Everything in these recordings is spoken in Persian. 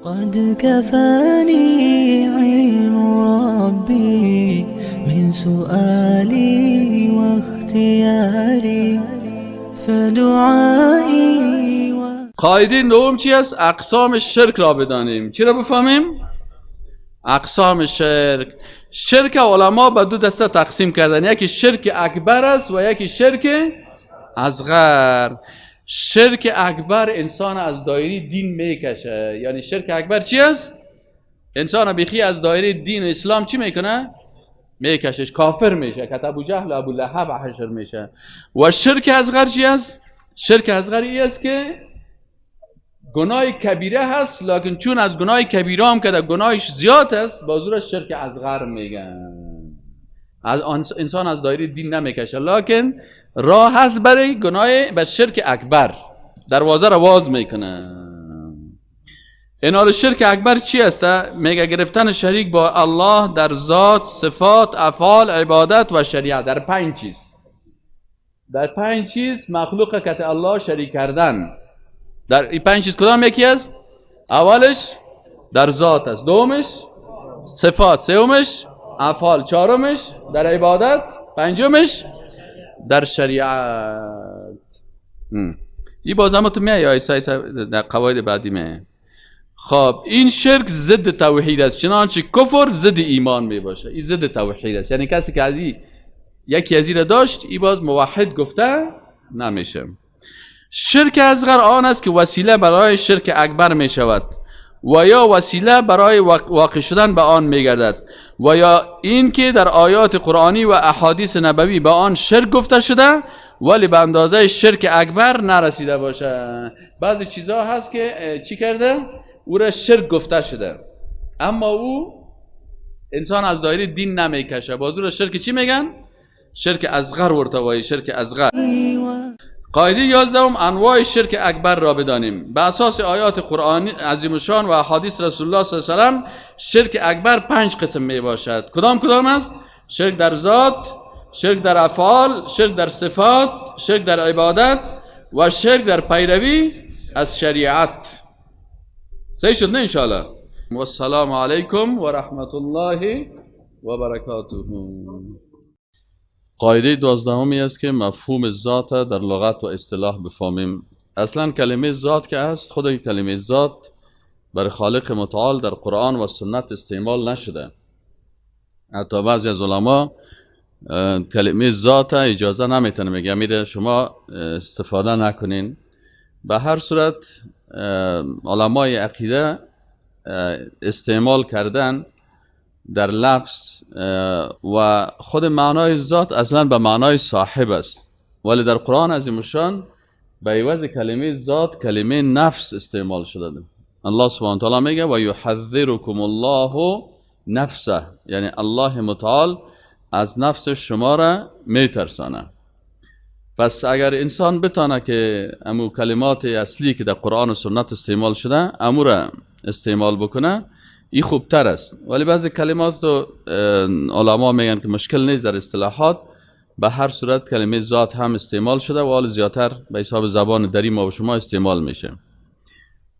قد كفاني علم ربي من سؤالي واختياري فدعائي قاعده نهم چی است؟ اقسام شرک را بدانیم. چی را بفهمیم؟ اقسام شرک. شرک علما به دو دسته تقسیم کردن، یکی شرک اکبر است و یکی شرک اصغر. شرک اکبر انسان از دایره دین میکشه. یعنی شرک اکبر چی است؟ انسان بیخی از دایره دین اسلام چی میکنه؟ میکشش، کافر میشه، که ابو جهل و ابو لهب حشر میشه. و شرک اصغر چی است؟ شرک اصغر این است که گناه کبیره هست، لکن چون از گناه کبیره هم که گناهش زیاد است، بازورش شرک اصغر میگن. انسان از دایره دین نمیکشه، لکن راه هست برای گناه به شرک اکبر، دروازه را باز میکنه. اینال شرک اکبر چی است؟ میگه گرفتن شریک با الله در ذات، صفات، افعال، عبادت و شریعت. در 5 چیز، در 5 چیز مخلوق که الله شریک کردن. در این 5 چیز کدام یکی است؟ اولش در ذات است، دومش صفات، سومش افعال، چهارمش در عبادت، پنجمش در شریعت. این باز هم تو میای ایسا در قواعد بعدی میای. خب این شرک ضد توحید است، چنانچه کفر ضد ایمان می باشه. این ضد توحید است، یعنی کسی که از یکی از این داشت، این باز موحد گفته نمیشه. شرک اصغر آن است که وسیله برای شرک اکبر می شود و یا وسیله برای واقع شدن به آن می گردد، و یا این که در آیات قرآنی و احادیث نبوی به آن شرک گفته شده ولی به اندازه شرک اکبر نرسیده باشه. بعضی چیزها هست که چی کرده؟ او را شرک گفته شده، اما او انسان از دایره دین نمیکشه، باز او را شرک چی میگن؟ شرک اصغر ورتوایی، شرک اصغر. قاعده 11 انواع شرک اکبر را بدانیم. به اساس آیات قرآن عظیم شان و احادیث رسول الله صلی الله علیه و سلم، شرک اکبر 5 قسم می باشد. کدام است؟ شرک در ذات، شرک در افعال، شرک در صفات، شرک در عبادت و شرک در پیروی از شریعت. صحیح شد نه انشاءالله؟ و السلام علیکم و رحمت الله و برکاته. قاعده 12 است که مفهوم ذات در لغت و اصطلاح بفهمیم. اصلا کلمه ذات که هست، خود کلمه ذات برای خالق متعال در قرآن و سنت استعمال نشده. حتی بعضی از علما کلمه ذات اجازه نمیتونه، میگه میره شما استفاده نکنین. به هر صورت علمای عقیده استعمال کردن در لفظ و خود معنای ذات اصلا به معنای صاحب است، ولی در قرآن عظیم الشان به عوض کلمه ذات کلمه نفس استعمال شده. الله سبحانه و تعالی میگه و یحذرکم الله نفسه، یعنی الله متعال از نفس شما را میترسانه. پس اگر انسان بتانه که امو کلمات اصلی که در قرآن و سنت استعمال شده امو را استعمال بکنه، این خوبتر است. ولی بعضی کلمات رو علما میگن که مشکل نیست در اصطلاحات. به هر صورت کلمه ذات هم استعمال شده و حال زیادتر به حساب زبان دری ما و شما استعمال میشه.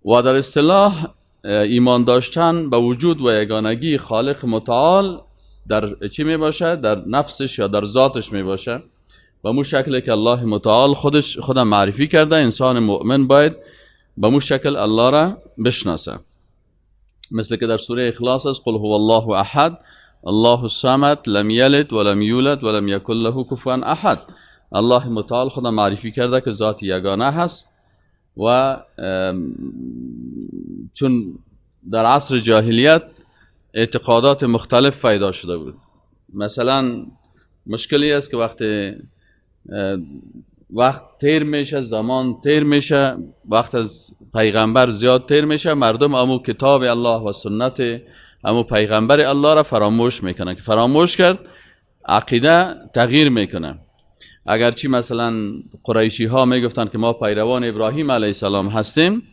و در اصطلاح ایمان داشتن به وجود و یگانگی خالق متعال در چی می باشه؟ در نفسش یا در ذاتش می باشه. به مو شکل که الله متعال خودم معرفی کرده، انسان مؤمن باید به مو شکل الله را بشناسه. مثل که در سوره اخلاص است قل هو الله احد الله الصمد لم یلد ولم یولد ولم یکن له کفوا احد. الله متعال خودم معرفی کرده که ذات یگانه هست و چون در عصر جاهلیت اعتقادات مختلف پیدا شده بود. مثلا مشکلی است که وقت تیر میشه، زمان تیر میشه، وقت از پیغمبر زیاد تیر میشه، مردم امو کتاب الله و سنت امو پیغمبر الله را فراموش میکنه. که فراموش کرد عقیده تغییر میکنه. اگرچه مثلا قریشی ها میگفتن که ما پیروان ابراهیم علیه السلام هستیم،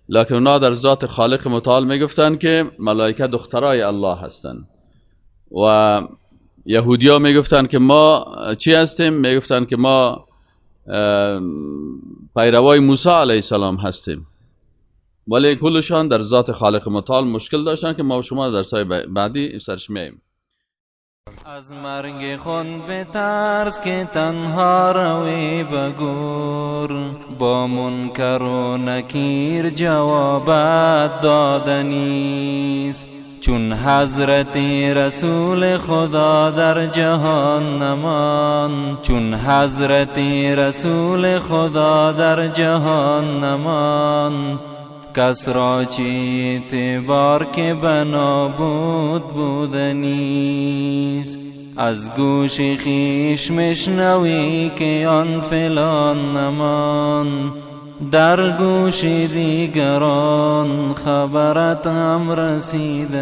لکن اونا در ذات خالق متعال میگفتن که ملائکه دخترای الله هستند. و یهودی ها میگفتن که ما چی هستیم؟ میگفتن که ما پیروای موسی علیه السلام هستیم. ولی کلشان در ذات خالق متعال مشکل داشتن که ما و شما در سای بعدی سرش میاییم. از مرگ خود بترس که تنها روی بگور، با منکر و نکیر جوابت دادنیست. چون حضرت رسول خدا در جهان نمان، چون حضرت رسول خدا در جهان نمان، کس را چی اعتبار که بنابود بودنیست. از گوش خیش مشنوی که آن فلان نمان، در گوش دیگران خبرت هم رسیدنی.